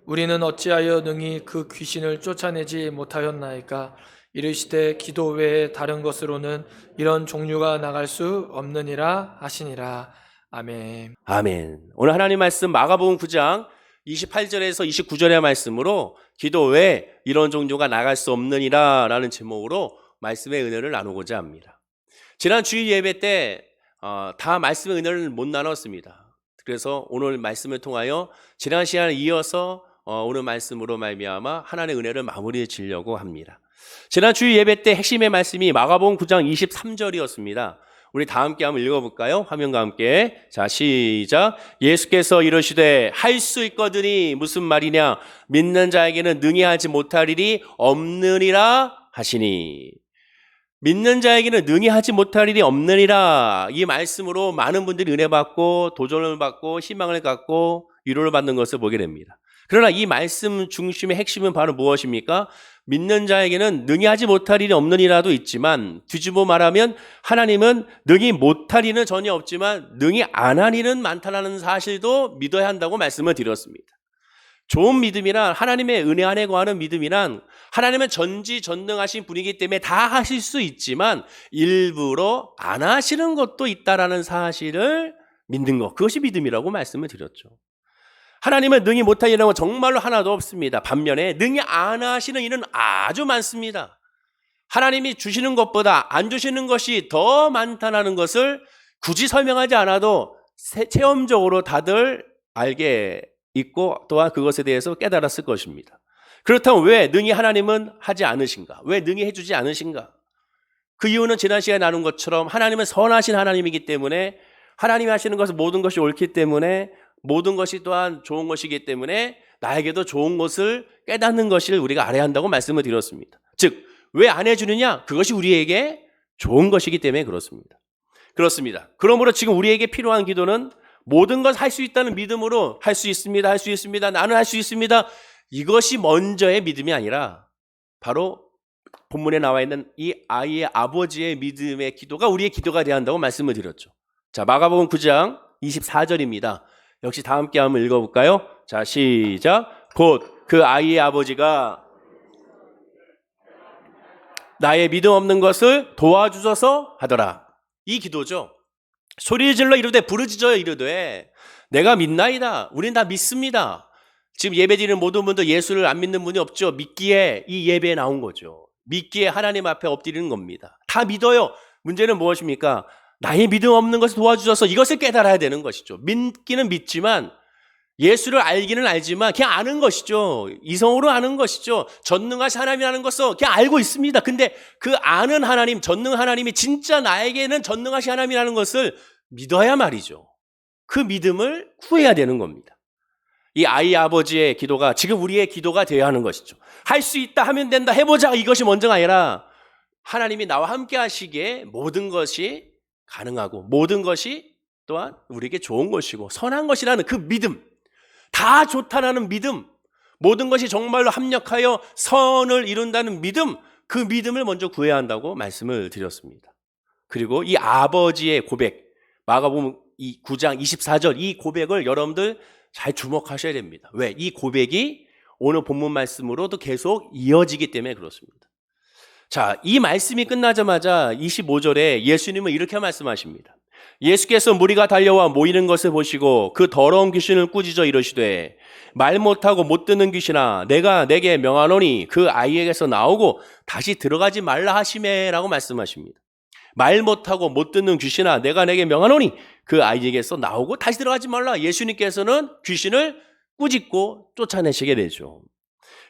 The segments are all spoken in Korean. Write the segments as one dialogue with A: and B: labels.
A: 우리는 어찌하여 능히 그 귀신을 쫓아내지 못하였나이까? 이르시되 기도 외에 다른 것으로는 이런 종류가 나갈 수 없느니라 하시니라. 아멘.
B: 아멘. 오늘 하나님 말씀 마가복음 9장 28절에서 29절의 말씀으로 기도 외에 이런 종류가 나갈 수 없느니라 라는 제목으로 말씀의 은혜를 나누고자 합니다. 지난 주일 예배 때 다 말씀의 은혜를 못 나눴습니다. 그래서 오늘 말씀을 통하여 지난 시간에 이어서 오늘 말씀으로 말미암아 하나님의 은혜를 마무리해 지려고 합니다. 지난 주일 예배 때 핵심의 말씀이 마가복음 9장 23절이었습니다. 우리 다 함께 한번 읽어볼까요? 화면과 함께. 자, 시작. 예수께서 이르시되 할 수 있거든이 무슨 말이냐? 믿는 자에게는 능히 하지 못할 일이 없느니라 하시니. 믿는 자에게는 능히 하지 못할 일이 없느니라. 이 말씀으로 많은 분들이 은혜 받고 도전을 받고 희망을 갖고 위로를 받는 것을 보게 됩니다. 그러나 이 말씀 중심의 핵심은 바로 무엇입니까? 믿는 자에게는 능히 하지 못할 일이 없느니라도 있지만 뒤집어 말하면 하나님은 능히 못할 일은 전혀 없지만 능히 안 할 일은 많다는 사실도 믿어야 한다고 말씀을 드렸습니다. 좋은 믿음이란 하나님의 은혜 안에 거하는 믿음이란 하나님은 전지전능하신 분이기 때문에 다 하실 수 있지만 일부러 안 하시는 것도 있다라는 사실을 믿는 것, 그것이 믿음이라고 말씀을 드렸죠. 하나님은 능히 못할 일은 정말로 하나도 없습니다. 반면에 능히 안 하시는 일은 아주 많습니다. 하나님이 주시는 것보다 안 주시는 것이 더 많다는 것을 굳이 설명하지 않아도 체험적으로 다들 알게 있고 또한 그것에 대해서 깨달았을 것입니다. 그렇다면 왜 능히 하나님은 하지 않으신가? 왜 능히 해주지 않으신가? 그 이유는 지난 시간에 나눈 것처럼 하나님은 선하신 하나님이기 때문에 하나님이 하시는 것은 모든 것이 옳기 때문에 모든 것이 또한 좋은 것이기 때문에 나에게도 좋은 것을 깨닫는 것을 우리가 알아야 한다고 말씀을 드렸습니다. 즉, 왜 안 해주느냐? 그것이 우리에게 좋은 것이기 때문에 그렇습니다. 그러므로 지금 우리에게 필요한 기도는 모든 것 할 수 있다는 믿음으로 할 수 있습니다. 할 수 있습니다. 나는 할 수 있습니다. 이것이 먼저의 믿음이 아니라 바로 본문에 나와 있는 이 아이의 아버지의 믿음의 기도가 우리의 기도가 되어야 한다고 말씀을 드렸죠. 자, 마가복음 9장 24절입니다. 역시 다 함께 한번 읽어볼까요? 자, 시작. 곧 그 아이의 아버지가 나의 믿음 없는 것을 도와주소서 하더라. 이 기도죠. 소리 질러 이르되 부르짖어 이르되 내가 믿나이다. 우린 다 믿습니다. 지금 예배드리는 모든 분들 예수를 안 믿는 분이 없죠. 믿기에 이 예배에 나온 거죠. 믿기에 하나님 앞에 엎드리는 겁니다. 다 믿어요. 문제는 무엇입니까? 나의 믿음 없는 것을 도와주셔서 이것을 깨달아야 되는 것이죠. 믿기는 믿지만 예수를 알기는 알지만 그냥 아는 것이죠. 이성으로 아는 것이죠. 전능하신 하나님이라는 것을 그냥 알고 있습니다. 근데 그 아는 하나님, 전능 하나님이 진짜 나에게는 전능하신 하나님이라는 것을 믿어야 말이죠. 그 믿음을 구해야 되는 겁니다. 이 아이 아버지의 기도가 지금 우리의 기도가 되어야 하는 것이죠. 할 수 있다 하면 된다 해보자 이것이 먼저가 아니라 하나님이 나와 함께 하시기에 모든 것이 가능하고 모든 것이 또한 우리에게 좋은 것이고 선한 것이라는 그 믿음, 다 좋다라는 믿음, 모든 것이 정말로 합력하여 선을 이룬다는 믿음, 그 믿음을 먼저 구해야 한다고 말씀을 드렸습니다. 그리고 이 아버지의 고백, 마가복음 9장 24절 이 고백을 여러분들 잘 주목하셔야 됩니다. 왜? 이 고백이 오늘 본문 말씀으로도 계속 이어지기 때문에 그렇습니다. 자, 이 말씀이 끝나자마자 25절에 예수님은 이렇게 말씀하십니다. 예수께서 무리가 달려와 모이는 것을 보시고 그 더러운 귀신을 꾸짖어 이르시되 말 못하고 못 듣는 귀신아 내가 내게 명하노니 그 아이에게서 나오고 다시 들어가지 말라 하시매라고 말씀하십니다. 말 못하고 못 듣는 귀신아 내가 내게 명하노니 그 아이에게서 나오고 다시 들어가지 말라. 예수님께서는 귀신을 꾸짖고 쫓아내시게 되죠.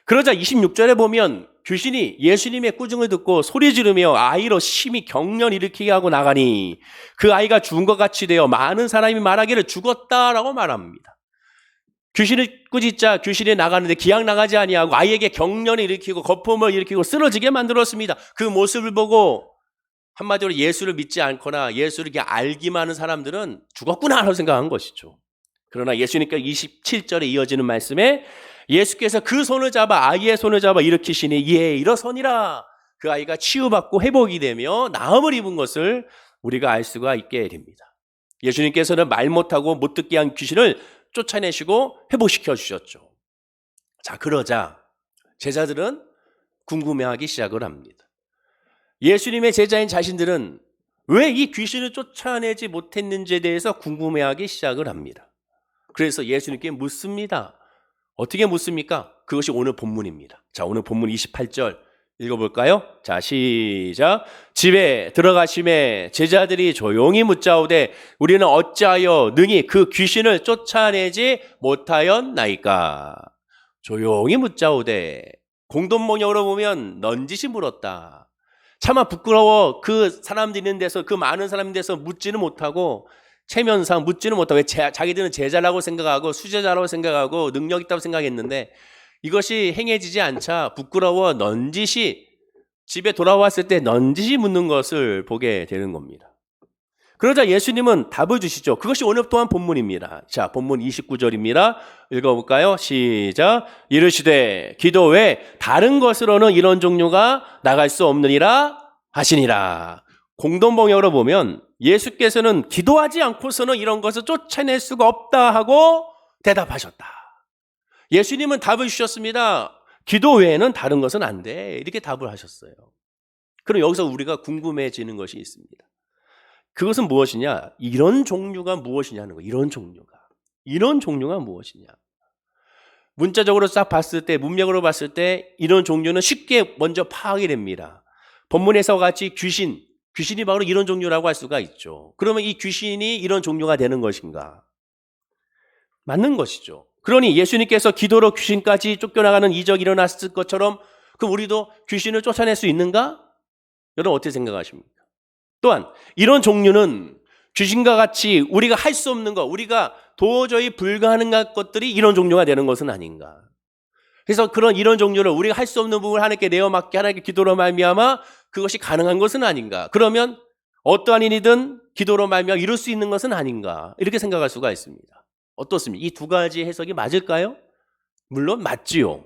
B: 그러자 26절에 보면 귀신이 예수님의 꾸중을 듣고 소리 지르며 아이로 심히 경련 일으키게 하고 나가니 그 아이가 죽은 것 같이 되어 많은 사람이 말하기를 죽었다라고 말합니다. 귀신을 꾸짖자 귀신이 나가는데 기약 나가지 아니하고 아이에게 경련을 일으키고 거품을 일으키고 쓰러지게 만들었습니다. 그 모습을 보고 한마디로 예수를 믿지 않거나 예수를 그냥 알기만 하는 사람들은 죽었구나 라고 생각한 것이죠. 그러나 예수님께서 27절에 이어지는 말씀에 예수께서 그 손을 잡아 아이의 손을 잡아 일으키시니 예 일어서니라. 그 아이가 치유받고 회복이 되며 나음을 입은 것을 우리가 알 수가 있게 됩니다. 예수님께서는 말 못하고 못 듣게 한 귀신을 쫓아내시고 회복시켜 주셨죠. 자, 그러자 제자들은 궁금해하기 시작을 합니다. 예수님의 제자인 자신들은 왜 이 귀신을 쫓아내지 못했는지에 대해서 궁금해하기 시작을 합니다. 그래서 예수님께 묻습니다. 어떻게 묻습니까? 그것이 오늘 본문입니다. 자, 오늘 본문 28절 읽어볼까요? 자, 시작. 집에 들어가심에 제자들이 조용히 묻자오되 우리는 어찌하여 능히 그 귀신을 쫓아내지 못하였나이까? 조용히 묻자오되 공동번역으로 보면 넌지시 물었다. 차마 부끄러워 그 사람들 있는 데서, 그 많은 사람인 데서 묻지는 못하고, 체면상 묻지는 못하고, 왜 자기들은 제자라고 생각하고 수제자라고 생각하고 능력 있다고 생각했는데 이것이 행해지지 않자 부끄러워 넌지시, 집에 돌아왔을 때 넌지시 묻는 것을 보게 되는 겁니다. 그러자 예수님은 답을 주시죠. 그것이 오늘 또한 본문입니다. 자, 본문 29절입니다. 읽어볼까요? 시작. 이르시되 기도 외 다른 것으로는 이런 종류가 나갈 수 없느니라 하시니라. 공동번역으로 보면 예수께서는 기도하지 않고서는 이런 것을 쫓아낼 수가 없다 하고 대답하셨다. 예수님은 답을 주셨습니다. 기도 외에는 다른 것은 안 돼. 이렇게 답을 하셨어요. 그럼 여기서 우리가 궁금해지는 것이 있습니다. 그것은 무엇이냐? 이런 종류가 무엇이냐는 거예요. 이런 종류가 무엇이냐? 문자적으로 싹 봤을 때, 문맥으로 봤을 때 이런 종류는 쉽게 먼저 파악이 됩니다. 본문에서 같이 귀신이 바로 이런 종류라고 할 수가 있죠. 그러면 이 귀신이 이런 종류가 되는 것인가? 맞는 것이죠. 그러니 예수님께서 기도로 귀신까지 쫓겨나가는 이적이 일어났을 것처럼 그럼 우리도 귀신을 쫓아낼 수 있는가? 여러분 어떻게 생각하십니까? 또한 이런 종류는 귀신과 같이 우리가 할 수 없는 것, 우리가 도저히 불가능한 것들이 이런 종류가 되는 것은 아닌가. 그래서 이런 종류를 우리가 할 수 없는 부분을 하나님께 내어맡게 하나님께 기도로 말미암아 그것이 가능한 것은 아닌가. 그러면 어떠한 일이든 기도로 말미암아 이룰 수 있는 것은 아닌가. 이렇게 생각할 수가 있습니다. 어떻습니까? 이 두 가지 해석이 맞을까요? 물론 맞지요.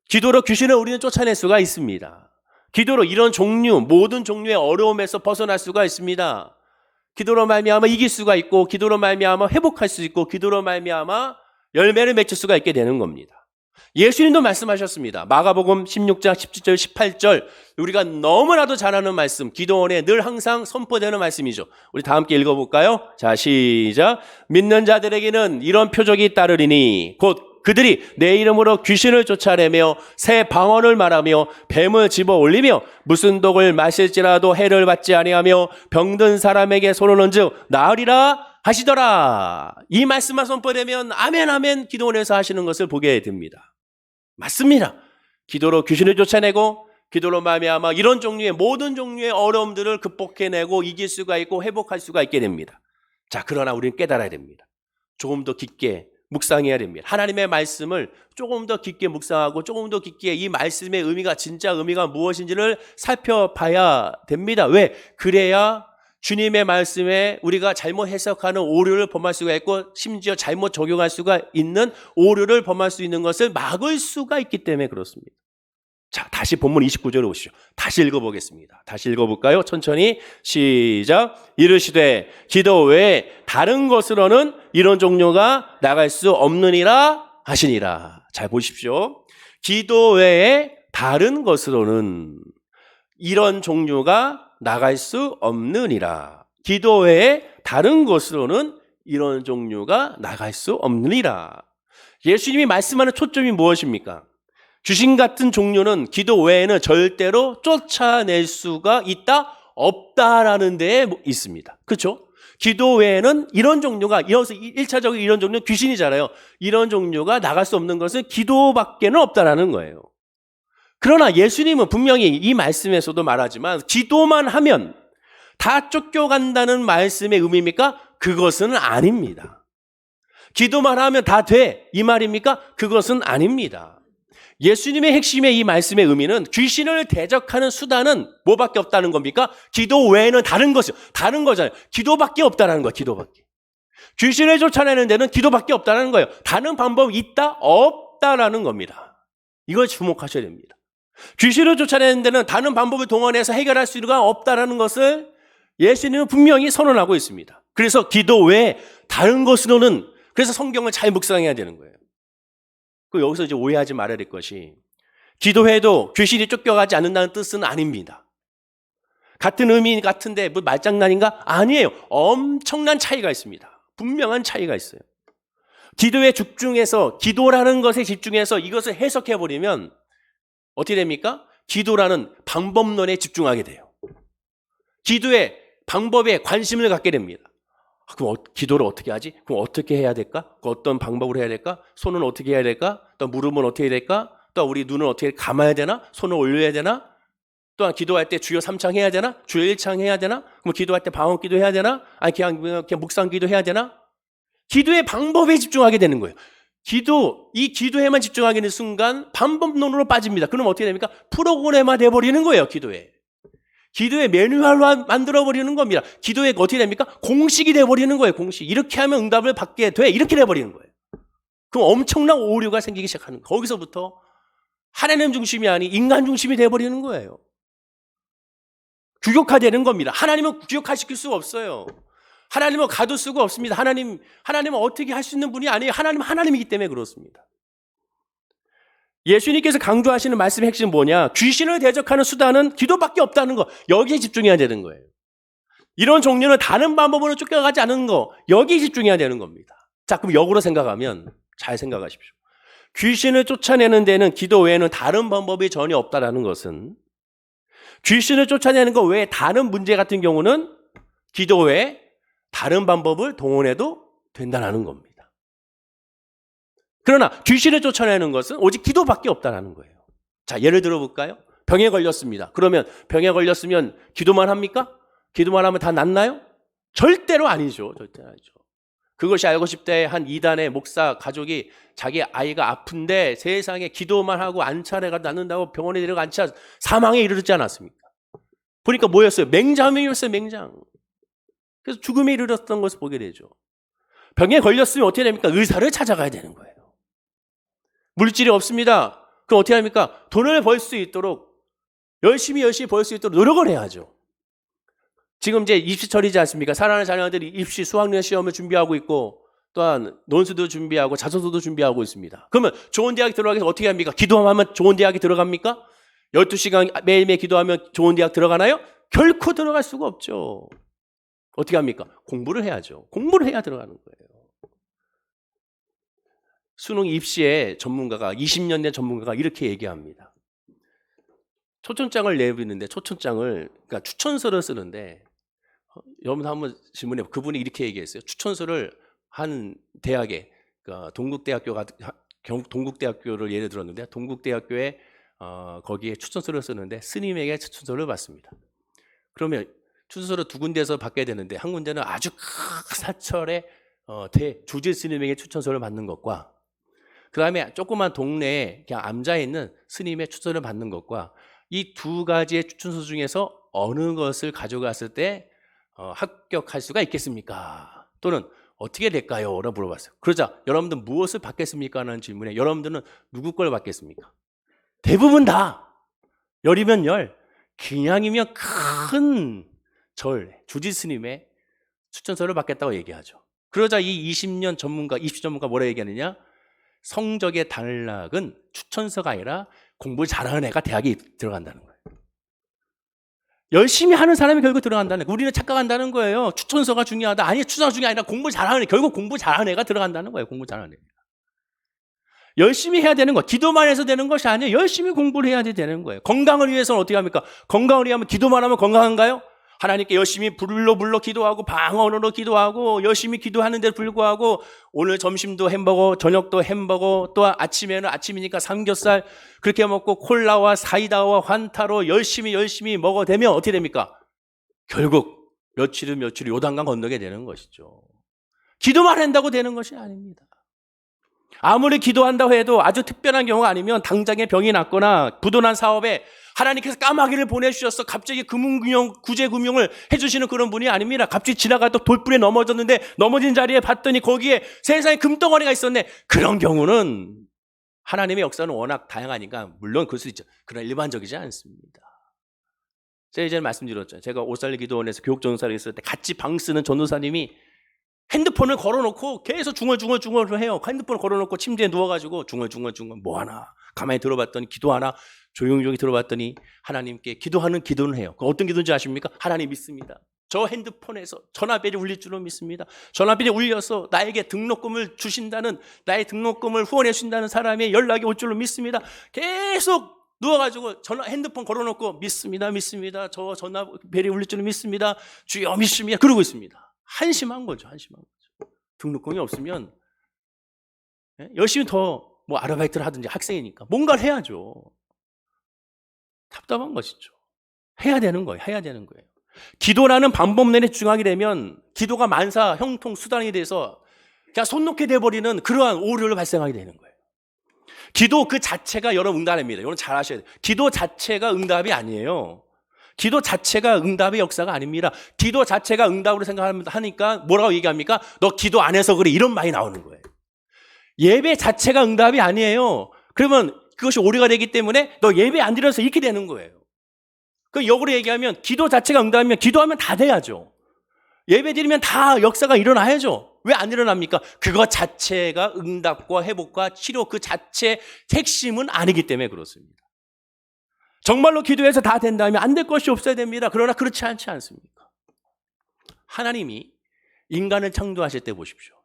B: 기도로 귀신을 우리는 쫓아낼 수가 있습니다. 기도로 이런 모든 종류의 어려움에서 벗어날 수가 있습니다. 기도로 말미암아 이길 수가 있고, 기도로 말미암아 회복할 수 있고, 기도로 말미암아 열매를 맺을 수가 있게 되는 겁니다. 예수님도 말씀하셨습니다. 마가복음 16장 17절 18절 우리가 너무나도 잘 아는 말씀, 기도원에 늘 항상 선포되는 말씀이죠. 우리 다 함께 읽어볼까요? 자, 시작. 믿는 자들에게는 이런 표적이 따르리니 곧 그들이 내 이름으로 귀신을 쫓아내며 새 방언을 말하며 뱀을 집어 올리며 무슨 독을 마실지라도 해를 받지 아니하며 병든 사람에게 손을 얹어 나으리라 하시더라. 이 말씀만 선포되면 아멘 아멘 기도원에서 하시는 것을 보게 됩니다. 맞습니다. 기도로 귀신을 쫓아내고 기도로 말미암아 이런 종류의 모든 종류의 어려움들을 극복해내고 이길 수가 있고 회복할 수가 있게 됩니다. 자, 그러나 우리는 깨달아야 됩니다. 조금 더 깊게 묵상해야 됩니다. 하나님의 말씀을 조금 더 깊게 묵상하고 조금 더 깊게 이 말씀의 의미가 진짜 의미가 무엇인지를 살펴봐야 됩니다. 왜? 그래야 주님의 말씀에 우리가 잘못 해석하는 오류를 범할 수가 있고 심지어 잘못 적용할 수가 있는 오류를 범할 수 있는 것을 막을 수가 있기 때문에 그렇습니다. 자, 다시 본문 29절에 오시죠. 다시 읽어보겠습니다. 다시 읽어볼까요? 천천히 시작. 이르시되 기도 외에 다른 것으로는 이런 종류가 나갈 수 없느니라 하시니라. 잘 보십시오. 기도 외에 다른 것으로는 이런 종류가 나갈 수 없느니라. 기도 외에 다른 것으로는 이런 종류가 나갈 수 없느니라. 예수님이 말씀하는 초점이 무엇입니까? 귀신 같은 종류는 기도 외에는 절대로 쫓아낼 수가 있다, 없다라는 데에 있습니다. 그렇죠? 기도 외에는 이런 종류가, 1차적으로 이런 종류는 귀신이잖아요. 이런 종류가 나갈 수 없는 것은 기도밖에는 없다라는 거예요. 그러나 예수님은 분명히 이 말씀에서도 말하지만 기도만 하면 다 쫓겨간다는 말씀의 의미입니까? 그것은 아닙니다. 기도만 하면 다 돼. 이 말입니까? 그것은 아닙니다. 예수님의 핵심의 이 말씀의 의미는 귀신을 대적하는 수단은 뭐밖에 없다는 겁니까? 기도 외에는 다른 거잖아요. 기도밖에 없다는 거예요. 기도밖에. 귀신을 쫓아내는 데는 기도밖에 없다는 거예요. 다른 방법이 있다? 없다라는 겁니다. 이걸 주목하셔야 됩니다. 귀신을 쫓아내는 데는 다른 방법을 동원해서 해결할 수가 없다라는 것을 예수님은 분명히 선언하고 있습니다. 그래서 기도 외에 다른 것으로는, 그래서 성경을 잘 묵상해야 되는 거예요. 그 여기서 이제 오해하지 말아야 될 것이 기도해도 귀신이 쫓겨가지 않는다는 뜻은 아닙니다. 같은 의미 같은데 뭐 말장난인가? 아니에요. 엄청난 차이가 있습니다. 분명한 차이가 있어요. 기도에 집중해서 기도라는 것에 집중해서 이것을 해석해 버리면 어떻게 됩니까? 기도라는 방법론에 집중하게 돼요. 기도의 방법에 관심을 갖게 됩니다. 그럼 기도를 어떻게 하지? 그럼 어떻게 해야 될까? 어떤 방법으로 해야 될까? 손은 어떻게 해야 될까? 또 무릎은 어떻게 해야 될까? 또 우리 눈은 어떻게 감아야 되나? 손을 올려야 되나? 또한 기도할 때 주여 3창 해야 되나? 주여 1창 해야 되나? 그럼 기도할 때 방언기도 해야 되나? 아니 그냥 묵상기도 해야 되나? 기도의 방법에 집중하게 되는 거예요. 이 기도에만 집중하게 되는 순간 방법론으로 빠집니다. 그럼 어떻게 됩니까? 프로그램화 돼버리는 거예요, 기도에. 기도의 매뉴얼로 만들어버리는 겁니다. 기도에 어떻게 됩니까? 공식이 돼버리는 거예요, 공식. 이렇게 하면 응답을 받게 돼. 이렇게 돼버리는 거예요. 그럼 엄청난 오류가 생기기 시작하는 거예요. 거기서부터 하나님 중심이 아닌 인간 중심이 돼버리는 거예요. 규격화되는 겁니다. 하나님은 규격화시킬 수가 없어요. 하나님은 가둘 수가 없습니다. 하나님은 어떻게 할 수 있는 분이 아니에요. 하나님은 하나님이기 때문에 그렇습니다. 예수님께서 강조하시는 말씀의 핵심은 뭐냐? 귀신을 대적하는 수단은 기도밖에 없다는 거. 여기에 집중해야 되는 거예요. 이런 종류는 다른 방법으로 쫓겨가지 않은 거. 여기에 집중해야 되는 겁니다. 자, 그럼 역으로 생각하면 잘 생각하십시오. 귀신을 쫓아내는 데는 기도 외에는 다른 방법이 전혀 없다라는 것은 귀신을 쫓아내는 것 외에 다른 문제 같은 경우는 기도 외에 다른 방법을 동원해도 된다는 겁니다. 그러나 귀신을 쫓아내는 것은 오직 기도밖에 없다는 거예요. 자, 예를 들어 볼까요? 병에 걸렸습니다. 그러면 병에 걸렸으면 기도만 합니까? 기도만 하면 다 낫나요? 절대로 아니죠. 절대로 아니죠. 그것이 알고 싶대 한 이단의 목사 가족이 자기 아이가 아픈데 세상에 기도만 하고 안차례가 낫는다고 병원에 데려가 안차 사망에 이르렀지 않았습니까? 보니까 뭐였어요? 맹장이었어요, 맹장. 그래서 죽음에 이르렀던 것을 보게 되죠. 병에 걸렸으면 어떻게 됩니까? 의사를 찾아가야 되는 거예요. 물질이 없습니다. 그럼 어떻게 합니까? 돈을 벌 수 있도록 열심히 벌 수 있도록 노력을 해야죠. 지금 이제 입시철이지 않습니까? 사랑하는 자녀들이 입시 수학년 시험을 준비하고 있고 또한 논술도 준비하고 자소서도 준비하고 있습니다. 그러면 좋은 대학 들어가기 위해서 어떻게 합니까? 기도하면 좋은 대학에 들어갑니까? 12시간 매일매일 기도하면 좋은 대학 들어가나요? 결코 들어갈 수가 없죠. 어떻게 합니까? 공부를 해야죠. 공부를 해야 들어가는 거예요. 수능 입시의 전문가가 20년 된 전문가가 이렇게 얘기합니다. 초청장을 내비는데 그러니까 추천서를 쓰는데 여러분 한번 질문해. 그분이 이렇게 얘기했어요. 추천서를 한 대학에 그러니까 동국대학교를 예를 들었는데 동국대학교에 거기에 추천서를 쓰는데 스님에게 추천서를 받습니다. 그러면 추천서를 두 군데에서 받게 되는데 한 군데는 아주 큰 사철의 주지 스님에게 추천서를 받는 것과 그 다음에 조그만 동네에 그냥 앉아있는 스님의 추천을 받는 것과 이 두 가지의 추천서 중에서 어느 것을 가져갔을 때 합격할 수가 있겠습니까? 또는 어떻게 될까요? 라고 물어봤어요. 그러자 여러분들 무엇을 받겠습니까? 라는 질문에 여러분들은 누구 걸 받겠습니까? 대부분 다 열이면 열, 기냥이면 큰 주지 스님의 추천서를 받겠다고 얘기하죠. 그러자 이 입시 전문가 뭐라 얘기하느냐? 성적의 단락은 추천서가 아니라 공부를 잘하는 애가 대학에 들어간다는 거예요. 열심히 하는 사람이 결국 들어간다는 거예요. 우리는 착각한다는 거예요. 추천서가 중요하다. 아니, 추천서가 중요한 게 아니라 공부 잘하는 애, 결국 공부 잘하는 애가 들어간다는 거예요. 공부 잘하는 애. 열심히 해야 되는 거. 기도만 해서 되는 것이 아니에요. 열심히 공부를 해야 되는 거예요. 건강을 위해서는 어떻게 합니까? 건강을 위하면 기도만 하면 건강한가요? 하나님께 열심히 불러 기도하고 방언으로 기도하고 열심히 기도하는데 불구하고 오늘 점심도 햄버거, 저녁도 햄버거, 또 아침에는 아침이니까 삼겹살 그렇게 먹고 콜라와 사이다와 환타로 열심히 먹어대면 어떻게 됩니까? 결국 며칠은 요단강 건너게 되는 것이죠. 기도만 한다고 되는 것이 아닙니다. 아무리 기도한다고 해도 아주 특별한 경우가 아니면 당장에 병이 났거나 부도난 사업에 하나님께서 까마귀를 보내주셔서 갑자기 구제금융을 해주시는 그런 분이 아닙니다. 갑자기 지나가다 돌불에 넘어졌는데 넘어진 자리에 봤더니 거기에 세상에 금덩어리가 있었네. 그런 경우는 하나님의 역사는 워낙 다양하니까 물론 그럴 수 있죠. 그러나 일반적이지 않습니다. 제가 이전에 말씀드렸죠. 제가 오살리 기도원에서 교육전사를 했을 때 같이 방 쓰는 전도사님이 핸드폰을 걸어놓고 계속 중얼중얼 해요. 핸드폰을 걸어놓고 침대에 누워가지고 중얼중얼 뭐하나 가만히 들어봤더니 기도하나 조용히 들어봤더니 하나님께 기도하는 기도는 해요. 그 어떤 기도인지 아십니까? 하나님 믿습니다. 저 핸드폰에서 전화벨이 울릴 줄로 믿습니다. 전화벨이 울려서 나에게 등록금을 주신다는, 나의 등록금을 후원해 주신다는 사람의 연락이 올 줄로 믿습니다. 계속 누워가지고 핸드폰 걸어놓고 믿습니다. 저 전화벨이 울릴 줄로 믿습니다. 주여 믿습니다. 그러고 있습니다. 한심한 거죠. 등록금이 없으면 열심히 더 뭐 아르바이트를 하든지 학생이니까 뭔가를 해야죠. 답답한 것이죠. 해야 되는 거예요. 기도라는 방법 내에 집중하게 되면 기도가 만사 형통 수단이 돼서 그냥 손 놓게 돼버리는 그러한 오류를 발생하게 되는 거예요. 기도 그 자체가 여러분 응답입니다. 여러분 잘 아셔야 돼요. 기도 자체가 응답이 아니에요. 기도 자체가 응답의 역사가 아닙니다. 기도 자체가 응답으로 생각하니까 뭐라고 얘기합니까? 너 기도 안 해서 그래, 이런 말이 나오는 거예요. 예배 자체가 응답이 아니에요. 그러면 그것이 오류가 되기 때문에 너 예배 안 드려서 이렇게 되는 거예요. 그 역으로 얘기하면 기도 자체가 응답이면 기도하면 다 돼야죠. 예배 드리면 다 역사가 일어나야죠. 왜 안 일어납니까? 그것 자체가 응답과 회복과 치료 그 자체 핵심은 아니기 때문에 그렇습니다. 정말로 기도해서 다 된다면 안 될 것이 없어야 됩니다. 그러나 그렇지 않지 않습니까? 하나님이 인간을 창조하실 때 보십시오.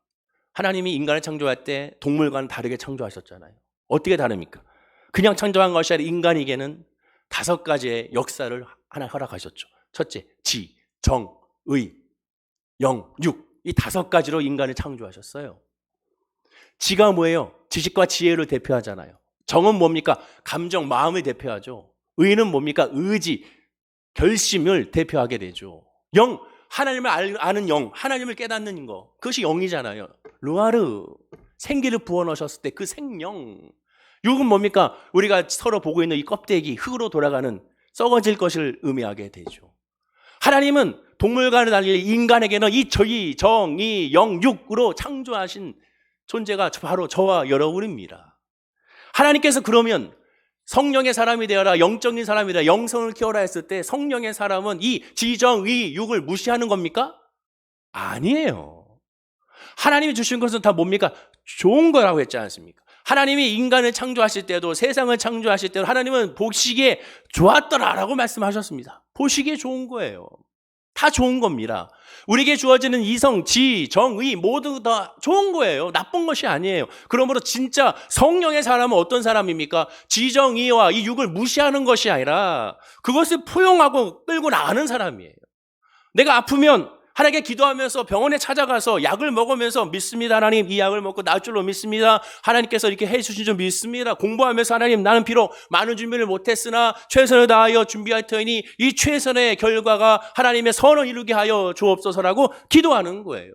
B: 하나님이 인간을 창조할 때 동물과는 다르게 창조하셨잖아요. 어떻게 다릅니까? 그냥 창조한 것이 아니라 인간에게는 5가지의 역사를 하나 허락하셨죠. 첫째, 지, 정, 의, 영, 육. 이 5가지로 인간을 창조하셨어요. 지가 뭐예요? 지식과 지혜를 대표하잖아요. 정은 뭡니까? 감정, 마음을 대표하죠. 의는 뭡니까? 의지, 결심을 대표하게 되죠. 영, 하나님을 아는 영, 하나님을 깨닫는 거. 그것이 영이잖아요. 루아르, 생기를 부어넣으셨을 때 그 생영. 육은 뭡니까? 우리가 서로 보고 있는 이 껍데기, 흙으로 돌아가는 썩어질 것을 의미하게 되죠. 하나님은 동물과는 달리 인간에게는 이 저희, 정, 이, 영, 육으로 창조하신 존재가 바로 저와 여러분입니다. 하나님께서 그러면 성령의 사람이 되어라, 영적인 사람이 되어라, 영성을 키워라 했을 때 성령의 사람은 이 지정, 의, 육을 무시하는 겁니까? 아니에요. 하나님이 주신 것은 다 뭡니까? 좋은 거라고 했지 않습니까? 하나님이 인간을 창조하실 때도 세상을 창조하실 때도 하나님은 보시기에 좋았더라라고 말씀하셨습니다. 보시기에 좋은 거예요. 다 좋은 겁니다. 우리에게 주어지는 이성, 지, 정, 의 모두 다 좋은 거예요. 나쁜 것이 아니에요. 그러므로 진짜 성령의 사람은 어떤 사람입니까? 지, 정, 의와 이 육을 무시하는 것이 아니라 그것을 포용하고 끌고 나가는 사람이에요. 내가 아프면 하나님께 기도하면서 병원에 찾아가서 약을 먹으면서 믿습니다. 하나님 이 약을 먹고 나을 줄로 믿습니다. 하나님께서 이렇게 해주신 줄 믿습니다. 공부하면서 하나님 나는 비록 많은 준비를 못했으나 최선을 다하여 준비할 터이니 이 최선의 결과가 하나님의 선을 이루게 하여 주옵소서라고 기도하는 거예요.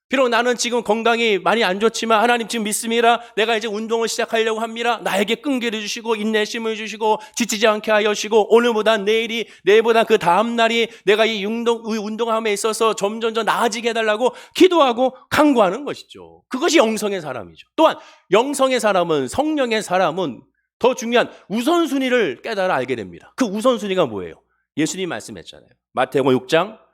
B: 비록 나는 지금 건강이 많이 안 좋지만 하나님 지금 믿습니다. 내가 이제 운동을 시작하려고 합니다. 나에게 끈기를 주시고 인내심을 주시고 지치지 않게 하여 주시고 오늘보다 내일이 내일보다 그 다음 날이 내가 이 운동함에 있어서 점점 나아지게 해달라고 기도하고 간구하는 것이죠. 그것이 영성의 사람이죠. 또한 영성의 사람은 성령의 사람은 더 중요한 우선순위를 깨달아 알게 됩니다. 그 우선순위가 뭐예요? 예수님이 말씀했잖아요. 마태복음 6장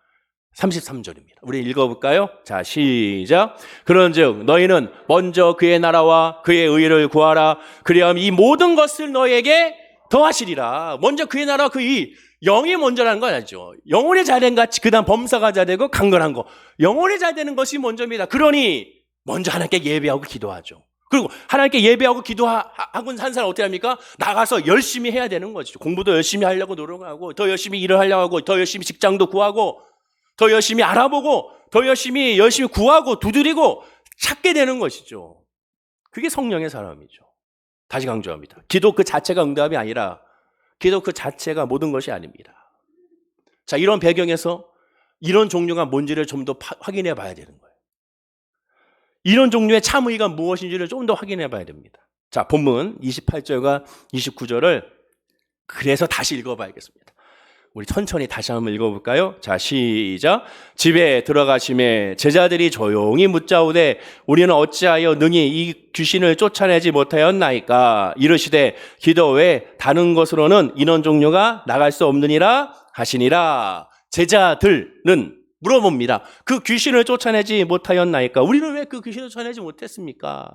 B: 33절입니다. 우리 읽어볼까요? 자, 시작. 그런즉 너희는 먼저 그의 나라와 그의 의를 구하라. 그리하면 이 모든 것을 너희에게 더하시리라. 먼저 그의 나라와 그의 영이 먼저라는 거 알죠? 영혼이 잘된 같이 그 다음 범사가 잘되고 강건한 거. 영혼이 잘되는 것이 먼저입니다. 그러니 먼저 하나님께 예배하고 기도하죠. 그리고 하나님께 예배하고 기도하고 산 사람 어떻게 합니까? 나가서 열심히 해야 되는 거죠. 공부도 열심히 하려고 노력하고 더 열심히 일을 하려고 하고 더 열심히 직장도 구하고 더 열심히 알아보고 더 열심히 구하고 두드리고 찾게 되는 것이죠. 그게 성령의 사람이죠. 다시 강조합니다. 기도 그 자체가 응답이 아니라 기도 그 자체가 모든 것이 아닙니다. 자, 이런 배경에서 이런 종류가 뭔지를 좀 더 확인해 봐야 되는 거예요. 이런 종류의 참의가 무엇인지를 좀 더 확인해 봐야 됩니다. 자, 본문 28절과 29절을 그래서 다시 읽어봐야겠습니다. 우리 천천히 다시 한번 읽어볼까요? 자, 시작. 집에 들어가심에 제자들이 조용히 묻자오되 우리는 어찌하여 능히 이 귀신을 쫓아내지 못하였나이까? 이르시되 기도 외에 다른 것으로는 인원 종류가 나갈 수 없느니라 하시니라. 제자들은 물어봅니다. 그 귀신을 쫓아내지 못하였나이까? 우리는 왜 그 귀신을 쫓아내지 못했습니까?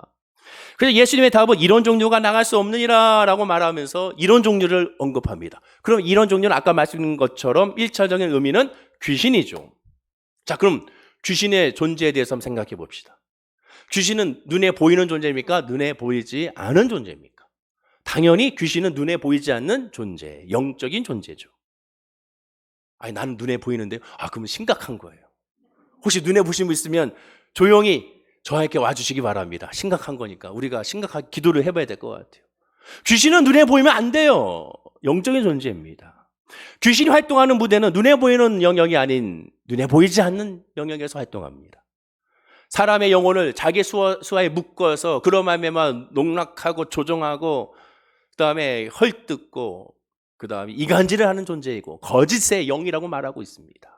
B: 그래서 예수님의 답은 이런 종류가 나갈 수 없느니라 라고 말하면서 이런 종류를 언급합니다. 그럼 이런 종류는 아까 말씀드린 것처럼 1차적인 의미는 귀신이죠. 자, 그럼 귀신의 존재에 대해서 한번 생각해 봅시다. 귀신은 눈에 보이는 존재입니까? 눈에 보이지 않은 존재입니까? 당연히 귀신은 눈에 보이지 않는 존재, 영적인 존재죠. 아니, 나는 눈에 보이는데요. 그러면 심각한 거예요. 혹시 눈에 보신 분 있으면 조용히 저에게 와주시기 바랍니다. 심각한 거니까 우리가 심각하게 기도를 해봐야 될 것 같아요. 귀신은 눈에 보이면 안 돼요. 영적인 존재입니다. 귀신이 활동하는 무대는 눈에 보이는 영역이 아닌 눈에 보이지 않는 영역에서 활동합니다. 사람의 영혼을 자기 수하에 묶어서 그런 마음에만 농락하고 조종하고 그다음에 헐뜯고 그다음에 이간질을 하는 존재이고 거짓의 영이라고 말하고 있습니다.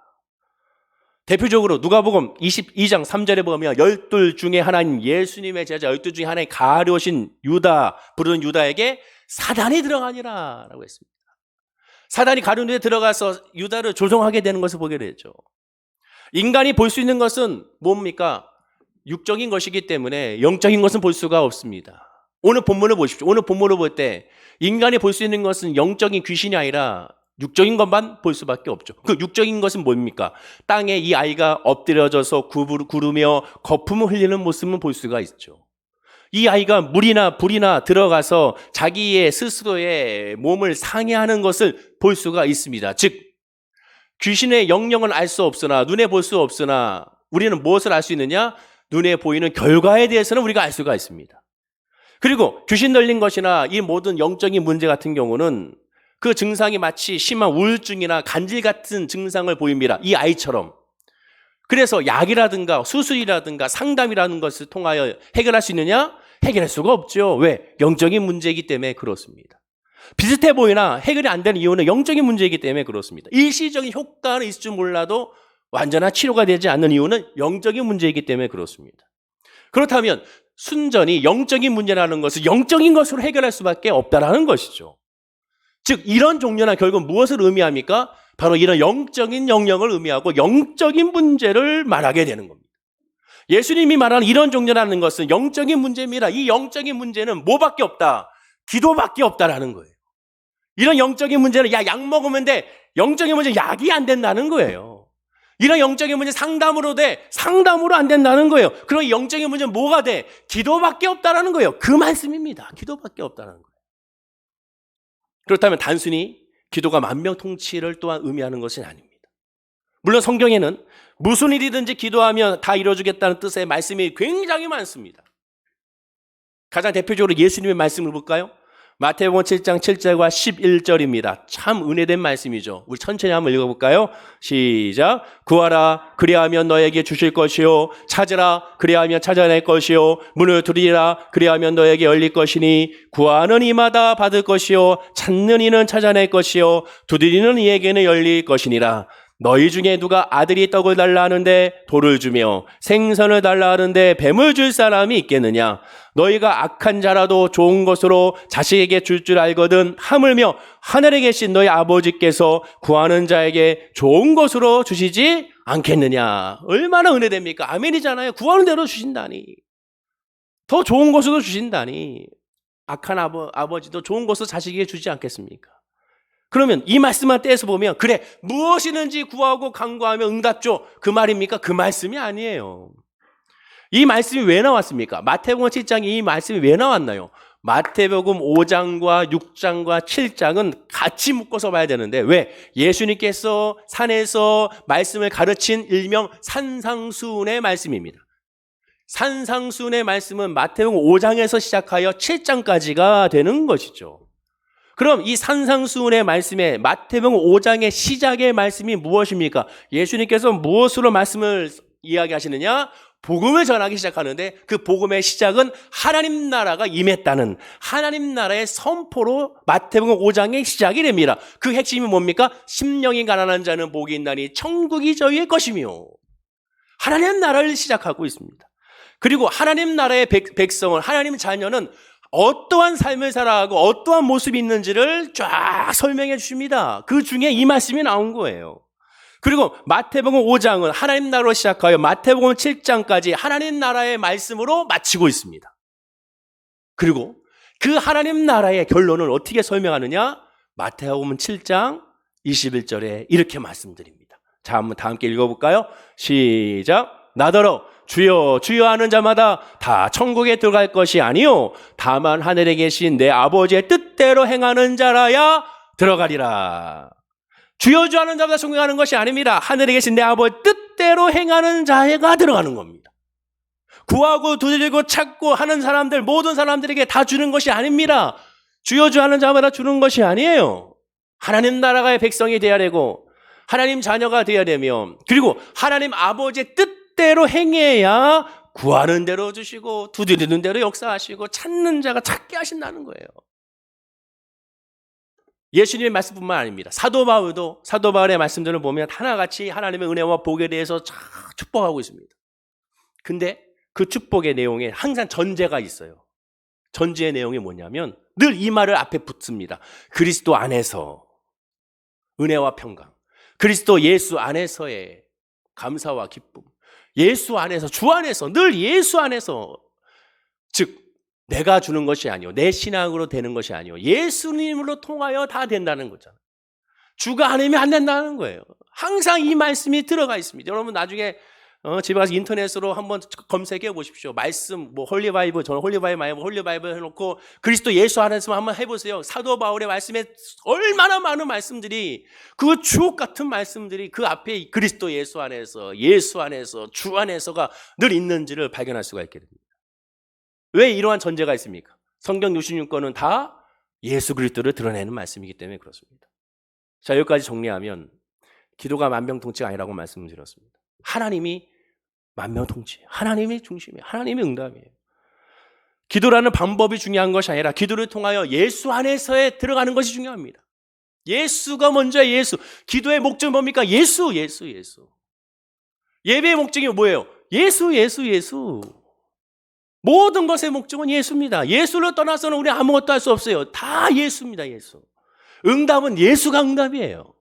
B: 대표적으로 누가복음 22장 3절에 보면 12 중에 하나인 예수님의 제자 12 중에 하나의 가룟신 유다 부르는 유다에게 사단이 들어가니라 라고 했습니다. 사단이 가룟에 들어가서 유다를 조종하게 되는 것을 보게 되죠. 인간이 볼 수 있는 것은 뭡니까? 육적인 것이기 때문에 영적인 것은 볼 수가 없습니다. 오늘 본문을 보십시오. 오늘 본문을 볼 때 인간이 볼 수 있는 것은 영적인 귀신이 아니라 육적인 것만 볼 수밖에 없죠. 그 육적인 것은 뭡니까? 땅에 이 아이가 엎드려져서 구르며 거품을 흘리는 모습은 볼 수가 있죠. 이 아이가 물이나 불이나 들어가서 자기의 스스로의 몸을 상해하는 것을 볼 수가 있습니다. 즉 귀신의 영역은 알 수 없으나 눈에 볼 수 없으나 우리는 무엇을 알 수 있느냐? 눈에 보이는 결과에 대해서는 우리가 알 수가 있습니다. 그리고 귀신 들린 것이나 이 모든 영적인 문제 같은 경우는 그 증상이 마치 심한 우울증이나 간질 같은 증상을 보입니다. 이 아이처럼. 그래서 약이라든가 수술이라든가 상담이라는 것을 통하여 해결할 수 있느냐? 해결할 수가 없죠. 왜? 영적인 문제이기 때문에 그렇습니다. 비슷해 보이나 해결이 안 되는 이유는 영적인 문제이기 때문에 그렇습니다. 일시적인 효과는 있을 줄 몰라도 완전한 치료가 되지 않는 이유는 영적인 문제이기 때문에 그렇습니다. 그렇다면 순전히 영적인 문제라는 것을 영적인 것으로 해결할 수밖에 없다라는 것이죠. 즉 이런 종류는 결국 무엇을 의미합니까? 바로 이런 영적인 영역을 의미하고 영적인 문제를 말하게 되는 겁니다. 예수님이 말하는 이런 종류라는 것은 영적인 문제입니다. 이 영적인 문제는 뭐밖에 없다? 기도밖에 없다라는 거예요. 이런 영적인 문제는 약 먹으면 돼. 영적인 문제 약이 안 된다는 거예요. 이런 영적인 문제 상담으로 돼. 상담으로 안 된다는 거예요. 그럼 영적인 문제는 뭐가 돼? 기도밖에 없다라는 거예요. 그 말씀입니다. 기도밖에 없다는 거예요. 그렇다면 단순히 기도가 만병통치를 또한 의미하는 것은 아닙니다. 물론 성경에는 무슨 일이든지 기도하면 다 이루어주겠다는 뜻의 말씀이 굉장히 많습니다. 가장 대표적으로 예수님의 말씀을 볼까요? 마태복음 7장 7절과 11절입니다. 참 은혜된 말씀이죠. 우리 천천히 한번 읽어볼까요? 시작. 구하라 그리하면 너에게 주실 것이요 찾으라 그리하면 찾아낼 것이요 문을 두드리라 그리하면 너에게 열릴 것이니 구하는 이마다 받을 것이요 찾는 이는 찾아낼 것이요 두드리는 이에게는 열릴 것이니라. 너희 중에 누가 아들이 떡을 달라 하는데 돌을 주며 생선을 달라 하는데 뱀을 줄 사람이 있겠느냐? 너희가 악한 자라도 좋은 것으로 자식에게 줄 줄 알거든 하물며 하늘에 계신 너희 아버지께서 구하는 자에게 좋은 것으로 주시지 않겠느냐? 얼마나 은혜됩니까? 아멘이잖아요. 구하는 대로 주신다니. 더 좋은 것으로 주신다니. 악한 아버지도 좋은 것으로 자식에게 주지 않겠습니까? 그러면 이 말씀만 떼서 보면 그래 무엇이든지 구하고 간구하며 응답죠. 그 말입니까? 그 말씀이 아니에요. 이 말씀이 왜 나왔습니까? 마태복음 7장에 이 말씀이 왜 나왔나요? 마태복음 5장과 6장과 7장은 같이 묶어서 봐야 되는데 왜? 예수님께서 산에서 말씀을 가르친 일명 산상수훈의 말씀입니다. 산상수훈의 말씀은 마태복음 5장에서 시작하여 7장까지가 되는 것이죠. 그럼 이 산상수훈의 말씀에 마태복음 5장의 시작의 말씀이 무엇입니까? 예수님께서 무엇으로 말씀을 이야기하시느냐? 복음을 전하기 시작하는데 그 복음의 시작은 하나님 나라가 임했다는 하나님 나라의 선포로 마태복음 5장의 시작이 됩니다. 그 핵심이 뭡니까? 심령이 가난한 자는 복이 있나니 천국이 저희의 것이며 하나님 나라를 시작하고 있습니다. 그리고 하나님 나라의 백성은 하나님 자녀는 어떠한 삶을 살아가고 어떠한 모습이 있는지를 쫙 설명해 주십니다. 그 중에 이 말씀이 나온 거예요. 그리고 마태복음 5장은 하나님 나라로 시작하여 마태복음 7장까지 하나님 나라의 말씀으로 마치고 있습니다. 그리고 그 하나님 나라의 결론을 어떻게 설명하느냐? 마태복음 7장 21절에 이렇게 말씀드립니다. 자, 한번 다 함께 읽어볼까요? 시작. 나더러 주여 주여 하는 자마다 다 천국에 들어갈 것이 아니요 다만 하늘에 계신 내 아버지의 뜻대로 행하는 자라야 들어가리라. 주여 주여 하는 자마다 천국에 가는 것이 아닙니다. 하늘에 계신 내 아버지 뜻대로 행하는 자가 들어가는 겁니다. 구하고 두드리고 찾고 하는 사람들, 모든 사람들에게 다 주는 것이 아닙니다. 주여 주여 하는 자마다 주는 것이 아니에요. 하나님 나라의 백성이 되어야 되고 하나님 자녀가 되어야 되며, 그리고 하나님 아버지의 뜻대로 행해야 구하는 대로 주시고 두드리는 대로 역사하시고 찾는 자가 찾게 하신다는 거예요. 예수님의 말씀뿐만 아닙니다. 사도 바울의 말씀들을 보면 하나같이 하나님의 은혜와 복에 대해서 축복하고 있습니다. 근데 그 축복의 내용에 항상 전제가 있어요. 전제의 내용이 뭐냐면 늘 이 말을 앞에 붙습니다. 그리스도 안에서 은혜와 평강, 그리스도 예수 안에서의 감사와 기쁨, 예수 안에서, 주 안에서, 늘 예수 안에서, 즉 내가 주는 것이 아니요 내 신앙으로 되는 것이 아니요 예수님으로 통하여 다 된다는 거잖아요. 주가 아니면 안 된다는 거예요. 항상 이 말씀이 들어가 있습니다. 여러분 나중에 집에 가서 인터넷으로 한번 검색해 보십시오. 말씀, 홀리바이블, 저는 홀리바이블 해놓고 그리스도 예수 안에서 한번 해보세요. 사도 바울의 말씀에 얼마나 많은 말씀들이, 그 주옥 같은 말씀들이 그 앞에 그리스도 예수 안에서, 주 안에서가 늘 있는지를 발견할 수가 있게 됩니다. 왜 이러한 전제가 있습니까? 성경 66권은 다 예수 그리스도를 드러내는 말씀이기 때문에 그렇습니다. 자, 여기까지 정리하면 기도가 만병통치가 아니라고 말씀드렸습니다. 하나님이 만병통치, 하나님이 중심이에요. 하나님이 응답이에요. 기도라는 방법이 중요한 것이 아니라 기도를 통하여 예수 안에서에 들어가는 것이 중요합니다. 예수가 먼저야. 예수. 기도의 목적은 뭡니까? 예수. 예배의 목적이 뭐예요? 예수. 모든 것의 목적은 예수입니다. 예수를 떠나서는 우리 아무것도 할 수 없어요. 다 예수입니다. 예수. 응답은 예수가 응답이에요.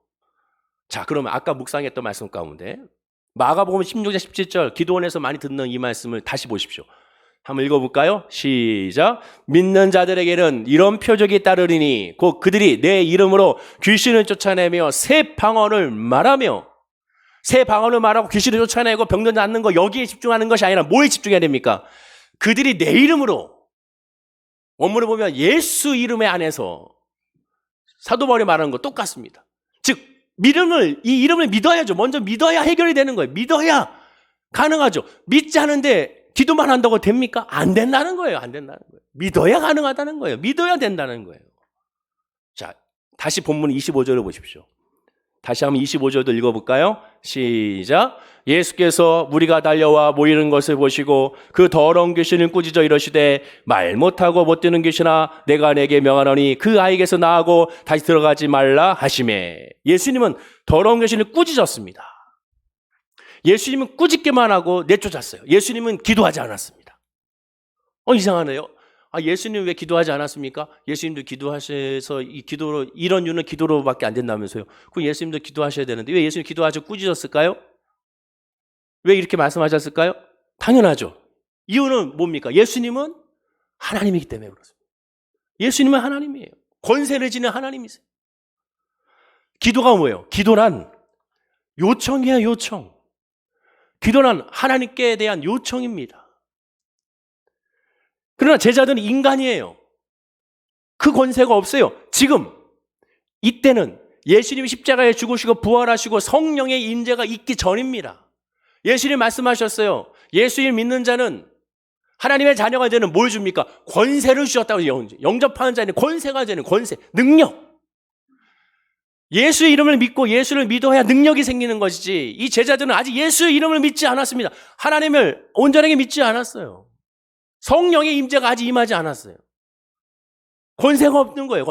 B: 자, 그러면 아까 묵상했던 말씀 가운데 마가복음 16장 17절 기도원에서 많이 듣는 이 말씀을 다시 보십시오. 한번 읽어볼까요? 시작. 믿는 자들에게는 이런 표적이 따르리니 곧 그들이 내 이름으로 귀신을 쫓아내며 새 방언을 말하고 귀신을 쫓아내고 병든 자 낫는 거, 여기에 집중하는 것이 아니라 뭐에 집중해야 됩니까? 그들이 내 이름으로, 원문을 보면 예수 이름에 안에서, 사도 바울이 말하는 거 똑같습니다. 즉 이 이름을 믿어야죠. 먼저 믿어야 해결이 되는 거예요. 믿어야 가능하죠. 믿지 않은데 기도만 한다고 됩니까? 안 된다는 거예요. 믿어야 가능하다는 거예요. 믿어야 된다는 거예요. 자, 다시 본문 25절을 보십시오. 다시 한번 25절도 읽어볼까요? 시작. 예수께서 무리가 달려와 모이는 것을 보시고 그 더러운 귀신을 꾸짖어 이러시되 말 못하고 못 듣는 귀신아 내가 내게 명하노니 그 아이에게서 나가고 다시 들어가지 말라 하시매. 예수님은 더러운 귀신을 꾸짖었습니다. 예수님은 꾸짖기만 하고 내쫓았어요. 예수님은 기도하지 않았습니다. 이상하네요. 예수님 왜 기도하지 않았습니까? 예수님도 기도하셔서 이런 이유는 기도로밖에 안 된다면서요. 그럼 예수님도 기도하셔야 되는데 왜 예수님 기도하셔 꾸짖었을까요? 왜 이렇게 말씀하셨을까요? 당연하죠. 이유는 뭡니까? 예수님은 하나님이기 때문에 그렇습니다. 예수님은 하나님이에요. 권세를 지닌 하나님이세요. 기도가 뭐예요? 기도란 요청이에요. 요청. 기도란 하나님께 대한 요청입니다. 그러나 제자들은 인간이에요. 그 권세가 없어요. 지금 이때는 예수님이 십자가에 죽으시고 부활하시고 성령의 임재가 있기 전입니다. 예수님 말씀하셨어요. 예수님 믿는 자는, 하나님의 자녀가 되는 뭘 줍니까? 권세를 주셨다고. 영접하는 자는 권세가 되는 권세, 능력. 예수의 이름을 믿고 예수를 믿어야 능력이 생기는 것이지, 이 제자들은 아직 예수의 이름을 믿지 않았습니다. 하나님을 온전하게 믿지 않았어요. 성령의 임재가 아직 임하지 않았어요. 권세가 없는 거예요.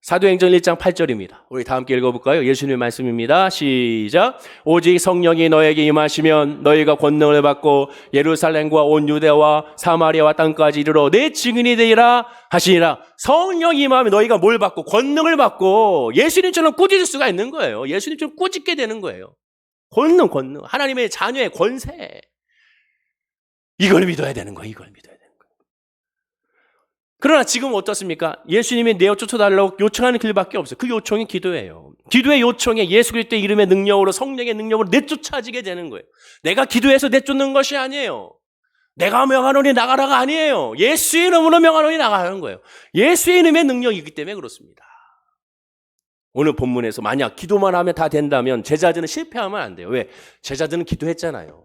B: 사도행전 1장 8절입니다. 우리 다 함께 읽어볼까요? 예수님의 말씀입니다. 시작. 오직 성령이 너에게 임하시면 너희가 권능을 받고 예루살렘과 온 유대와 사마리아와 땅까지 이르러 내 증인이 되리라 하시니라. 성령이 임하면 너희가 뭘 받고? 권능을 받고 예수님처럼 꾸짖을 수가 있는 거예요. 예수님처럼 꾸짖게 되는 거예요. 권능. 하나님의 자녀의 권세. 이걸 믿어야 되는 거예요. 이걸 믿어야 되는 거예요. 그러나 지금 어떻습니까? 예수님이 내어 쫓아달라고 요청하는 길밖에 없어요. 그 요청이 기도예요. 기도의 요청에 예수 그리스도의 이름의 능력으로, 성령의 능력으로 내쫓아지게 되는 거예요. 내가 기도해서 내쫓는 것이 아니에요. 내가 명하노니 나가라가 아니에요. 예수의 이름으로 명하노니 나가라는 거예요. 예수의 이름의 능력이기 때문에 그렇습니다. 오늘 본문에서 만약 기도만 하면 다 된다면 제자들은 실패하면 안 돼요. 왜? 제자들은 기도했잖아요.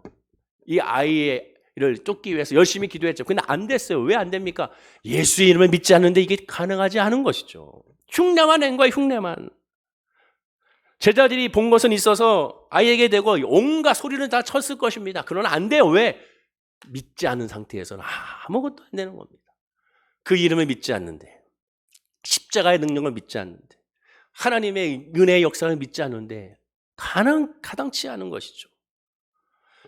B: 이 아이를 쫓기 위해서 열심히 기도했죠. 근데 안 됐어요. 왜 안 됩니까? 예수의 이름을 믿지 않는데 이게 가능하지 않은 것이죠. 흉내만 낸 거예요. 흉내만. 제자들이 본 것은 있어서 아이에게 대고 온갖 소리는 다 쳤을 것입니다. 그러나 안 돼요. 왜? 믿지 않은 상태에서는 아무것도 안 되는 겁니다. 그 이름을 믿지 않는데, 십자가의 능력을 믿지 않는데, 하나님의 은혜의 역사를 믿지 않는데 가당치 않은 것이죠.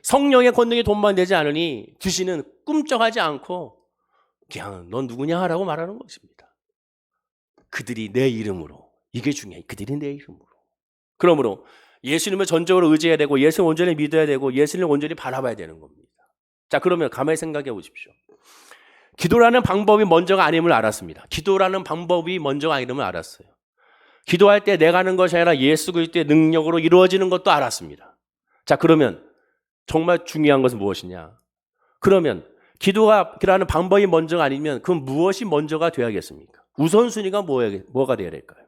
B: 성령의 권능이 돈만되지 않으니 귀신은 꿈쩍하지 않고 그냥 넌 누구냐 하라고 말하는 것입니다. 그들이 내 이름으로, 이게 중요해. 그들이 내 이름으로. 그러므로 예수님을 전적으로 의지해야 되고 예수님을 온전히 믿어야 되고 예수님을 온전히 바라봐야 되는 겁니다. 자, 그러면 가만히 생각해 보십시오. 기도라는 방법이 먼저가 아님을 알았습니다. 기도라는 방법이 먼저가 아님을 알았어요. 기도할 때 내가 하는 것이 아니라 예수 그리스도의 능력으로 이루어지는 것도 알았습니다. 자, 그러면 정말 중요한 것은 무엇이냐? 그러면 기도라는 방법이 먼저가 아니면 그럼 무엇이 먼저가 되어야겠습니까? 우선순위가 뭐가 되어야 될까요?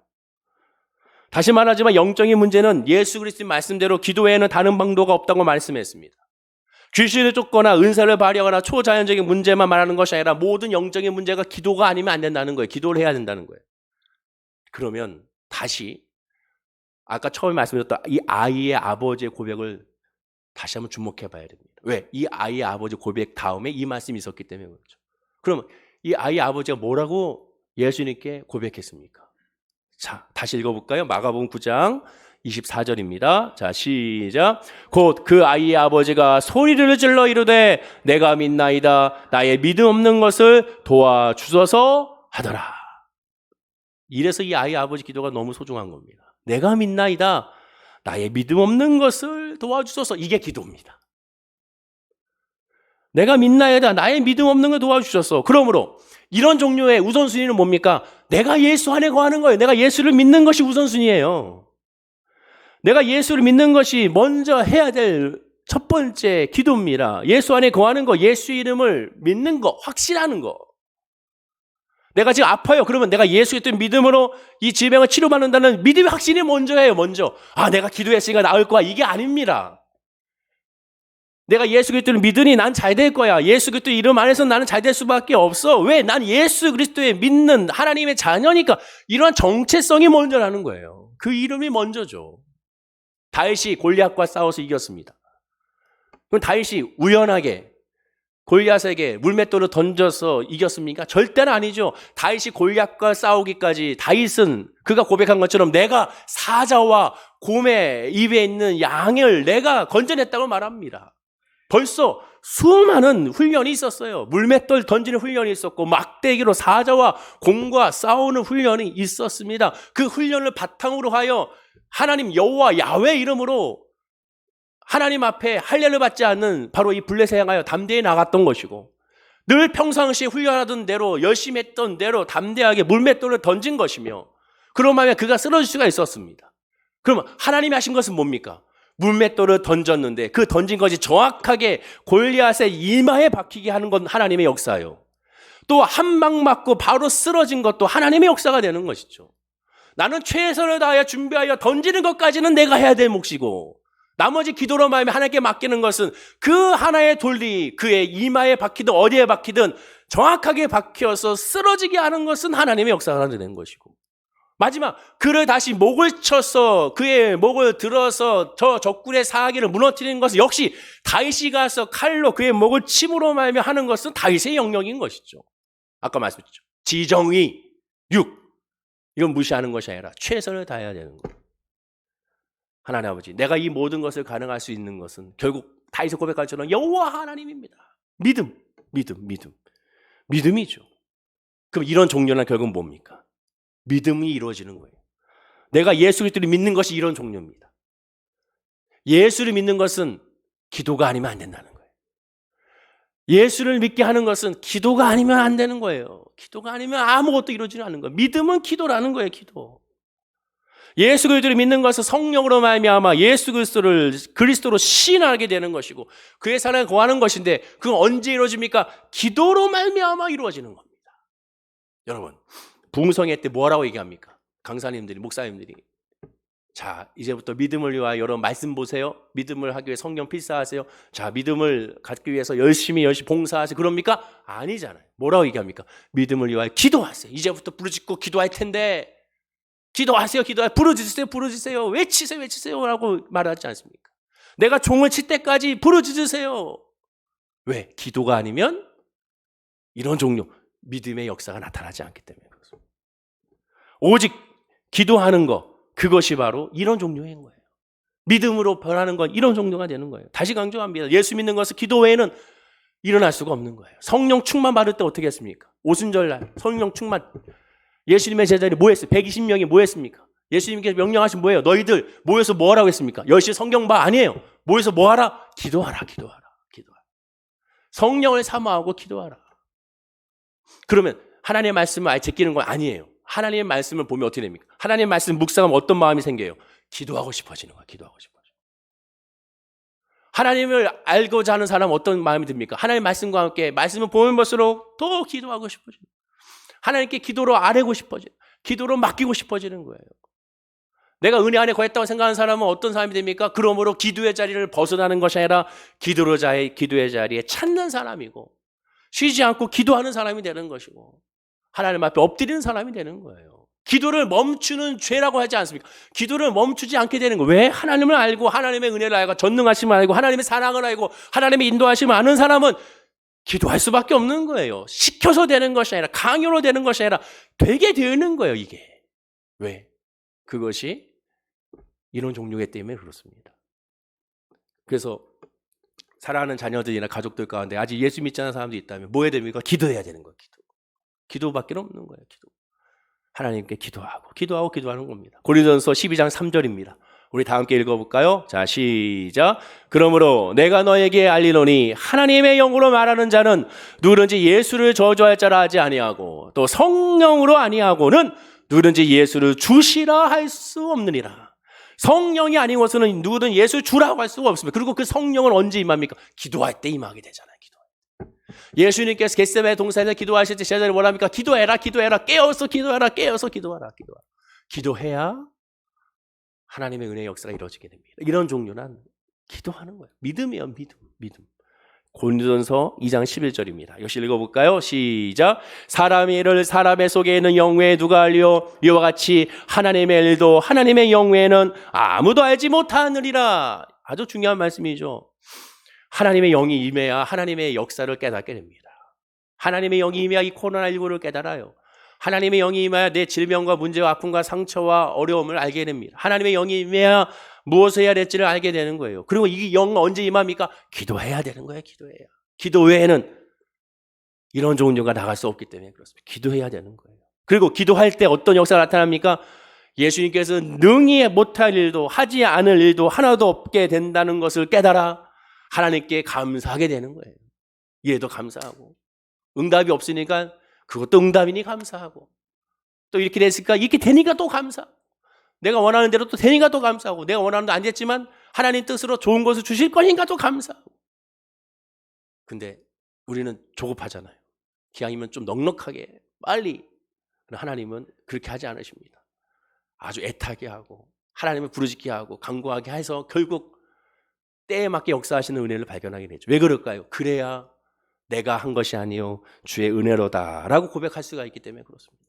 B: 다시 말하지만 영적인 문제는 예수 그리스도의 말씀대로 기도 외에는 다른 방도가 없다고 말씀했습니다. 귀신을 쫓거나 은사를 발휘하거나 초자연적인 문제만 말하는 것이 아니라 모든 영적인 문제가 기도가 아니면 안 된다는 거예요. 기도를 해야 된다는 거예요. 그러면 다시 아까 처음에 말씀드렸던 이 아이의 아버지의 고백을 다시 한번 주목해 봐야 됩니다. 왜? 이 아이의 아버지 고백 다음에 이 말씀이 있었기 때문에 그렇죠. 그럼 이 아이의 아버지가 뭐라고 예수님께 고백했습니까? 자, 다시 읽어볼까요? 마가복음 9장 24절입니다. 자, 시작. 곧 그 아이의 아버지가 소리를 질러 이르되 내가 믿나이다. 나의 믿음 없는 것을 도와주소서 하더라. 이래서 이 아이의 아버지 기도가 너무 소중한 겁니다. 내가 믿나이다. 나의 믿음 없는 것을 도와주소서. 이게 기도입니다. 내가 믿나이다. 나의 믿음 없는 걸 도와주셔서. 그러므로 이런 종류의 우선순위는 뭡니까? 내가 예수 안에 거하는 거예요. 내가 예수를 믿는 것이 우선순위예요. 내가 예수를 믿는 것이 먼저 해야 될 첫 번째 기도입니다. 예수 안에 거하는 거, 예수의 이름을 믿는 거, 확신하는 거. 내가 지금 아파요. 그러면 내가 예수의 믿음으로 이 질병을 치료받는다는 믿음의 확신이 먼저예요. 먼저. 내가 기도했으니까 나을 거야. 이게 아닙니다. 내가 예수 그리스도를 믿으니 난 잘 될 거야. 예수 그리스도 이름 안에서 나는 잘 될 수밖에 없어. 왜? 난 예수 그리스도에 믿는 하나님의 자녀니까. 이러한 정체성이 먼저라는 거예요. 그 이름이 먼저죠. 다윗이 골리앗과 싸워서 이겼습니다. 그럼 다윗이 우연하게 골리앗에게 물맷돌을 던져서 이겼습니까? 절대는 아니죠. 다윗이 골리앗과 싸우기까지 다윗은 그가 고백한 것처럼 내가 사자와 곰의 입에 있는 양을 내가 건져냈다고 말합니다. 벌써 수많은 훈련이 있었어요. 물맷돌 던지는 훈련이 있었고 막대기로 사자와 곰과 싸우는 훈련이 있었습니다. 그 훈련을 바탕으로 하여 하나님 여호와 야훼 이름으로 하나님 앞에 할례를 받지 않는 바로 이 블레셋에 향하여 담대히 나갔던 것이고 늘 평상시에 훈련하던 대로 열심히 했던 대로 담대하게 물맷돌을 던진 것이며 그러면 그가 쓰러질 수가 있었습니다. 그러면 하나님이 하신 것은 뭡니까? 물맷돌을 던졌는데 그 던진 것이 정확하게 골리앗의 이마에 박히게 하는 건 하나님의 역사예요. 또 한 방 맞고 바로 쓰러진 것도 하나님의 역사가 되는 것이죠. 나는 최선을 다하여 준비하여 던지는 것까지는 내가 해야 될 몫이고 나머지 기도로 말하면 하나님께 맡기는 것은 그 하나의 돌이 그의 이마에 박히든 어디에 박히든 정확하게 박혀서 쓰러지게 하는 것은 하나님의 역사가 되는 것이고 마지막 그를 다시 목을 쳐서 그의 목을 들어서 저 적군의 사기를 무너뜨리는 것은 역시 다윗이 가서 칼로 그의 목을 침으로 말며 하는 것은 다윗의 영역인 것이죠. 아까 말씀드렸죠. 지정의 6 이건 무시하는 것이 아니라 최선을 다해야 되는 거예요. 하나님 아버지, 내가 이 모든 것을 가능할 수 있는 것은 결국 다윗의 고백할처럼 여호와 하나님입니다. 믿음이죠. 그럼 이런 종료는 결국 뭡니까? 믿음이 이루어지는 거예요. 내가 예수 그리스도를 믿는 것이 이런 종료입니다. 예수를 믿는 것은 기도가 아니면 안 된다는 거예요. 예수를 믿게 하는 것은 기도가 아니면 안 되는 거예요. 기도가 아니면 아무것도 이루어지지 않는 거예요. 믿음은 기도라는 거예요. 기도. 예수 그리스도를 믿는 것은 성령으로 말미암아 예수 그리스도로 시인하게 되는 것이고 그의 사랑에 거하는 것인데 그건 언제 이루어집니까? 기도로 말미암아 이루어지는 겁니다. 여러분, 부흥성회 때 뭐라고 얘기합니까? 강사님들이, 목사님들이. 자, 이제부터 믿음을 위하여 여러분 말씀 보세요. 믿음을 하기 위해 성령 필사하세요. 자, 믿음을 갖기 위해서 열심히 봉사하세요. 그럽니까? 아니잖아요. 뭐라고 얘기합니까? 믿음을 위하여 기도하세요. 이제부터 부르짖고 기도할 텐데 기도하세요. 부르짖으세요. 외치세요. 라고 말하지 않습니까? 내가 종을 칠 때까지 부르짖으세요. 왜? 기도가 아니면 이런 종류, 믿음의 역사가 나타나지 않기 때문에 그렇습니다. 오직 기도하는 것, 그것이 바로 이런 종류인 거예요. 믿음으로 변하는 건 이런 종류가 되는 거예요. 다시 강조합니다. 예수 믿는 것은 기도 외에는 일어날 수가 없는 거예요. 성령 충만 받을 때 어떻게 했습니까? 오순절날 성령 충만. 예수님의 제자들이 뭐 했어요? 120명이 뭐 했습니까? 예수님께서 명령하신 뭐예요? 너희들 모여서 뭐 하라고 했습니까? 열심히 성경 봐? 아니에요. 모여서 뭐 하라? 기도하라. 성령을 사모하고 기도하라. 그러면 하나님의 말씀을 아예 제끼는 건 아니에요. 하나님의 말씀을 보면 어떻게 됩니까? 하나님의 말씀 묵상하면 어떤 마음이 생겨요? 기도하고 싶어지는 거예요. 하나님을 알고자 하는 사람은 어떤 마음이 듭니까? 하나님의 말씀과 함께 말씀을 보면 볼수록 더 기도하고 싶어지는 거예요. 하나님께 기도로 아뢰고 싶어지는, 기도로 맡기고 싶어지는 거예요. 내가 은혜 안에 거했다고 생각하는 사람은 어떤 사람이 됩니까? 그러므로 기도의 자리를 벗어나는 것이 아니라 기도의 자리에 찾는 사람이고 쉬지 않고 기도하는 사람이 되는 것이고 하나님 앞에 엎드리는 사람이 되는 거예요. 기도를 멈추는 죄라고 하지 않습니까? 기도를 멈추지 않게 되는 거예요. 왜? 하나님을 알고 하나님의 은혜를 알고 전능하심을 알고 하나님의 사랑을 알고 하나님의 인도하심을 아는 사람은 기도할 수밖에 없는 거예요. 시켜서 되는 것이 아니라 강요로 되는 것이 아니라 되게 되는 거예요. 이게. 왜? 그것이 이런 종류이기 때문에 그렇습니다. 그래서 사랑하는 자녀들이나 가족들 가운데 아직 예수 믿지 않는 사람들이 있다면 뭐 해야 됩니까? 기도해야 되는 거예요. 기도밖에 없는 거예요. 기도. 하나님께 기도하는 겁니다. 고린도전서 12장 3절입니다. 우리 다 함께 읽어볼까요? 자, 시작. 그러므로 내가 너에게 알리노니 하나님의 영으로 말하는 자는 누구든지 예수를 저주할 자라 하지 아니하고 또 성령으로 아니하고는 누구든지 예수를 주시라 할 수 없느니라. 성령이 아니고서는 누구든 예수 주라고 할 수가 없습니다. 그리고 그 성령은 언제 임합니까? 기도할 때 임하게 되잖아요. 예수님께서 겟세마네 동산에서 기도하실 때 제자들이 뭐랍니까? 기도해라. 깨어서 기도하라. 기도해야 하나님의 은혜의 역사가 이루어지게 됩니다. 이런 종류는 기도하는 거예요. 믿음이에요. 믿음. 고린도전서 2장 11절입니다. 역시 읽어볼까요? 시작. 사람의 일을 사람의 속에 있는 영외에 누가 알리오? 이와 같이 하나님의 일도 하나님의 영외에는 아무도 알지 못하느니라. 아주 중요한 말씀이죠. 하나님의 영이 임해야 하나님의 역사를 깨닫게 됩니다. 하나님의 영이 임해야 이 코로나19를 깨달아요. 하나님의 영이 임해야 내 질병과 문제와 아픔과 상처와 어려움을 알게 됩니다. 하나님의 영이 임해야 무엇을 해야 될지를 알게 되는 거예요. 그리고 이 영은 언제 임합니까? 기도해야 되는 거예요. 기도 외에는 이런 종류가 나갈 수 없기 때문에 그렇습니다. 기도해야 되는 거예요. 그리고 기도할 때 어떤 역사가 나타납니까? 예수님께서 능히 못할 일도 하지 않을 일도 하나도 없게 된다는 것을 깨달아 하나님께 감사하게 되는 거예요. 얘도 감사하고 응답이 없으니까 그것도 응답이니 감사하고 또 이렇게 됐으니까 이렇게 되니까 또 감사하고 내가 원하는 대로 또 되니까 또 감사하고 내가 원하는 대로 안 됐지만 하나님 뜻으로 좋은 것을 주실 거니까 또 감사하고. 근데 우리는 조급하잖아요. 기왕이면 좀 넉넉하게 빨리. 하나님은 그렇게 하지 않으십니다. 아주 애타게 하고 하나님을 부르짖게 하고 간구하게 해서 결국 때에 맞게 역사하시는 은혜를 발견하게 되죠. 왜 그럴까요? 그래야 내가 한 것이 아니요 주의 은혜로다라고 고백할 수가 있기 때문에 그렇습니다.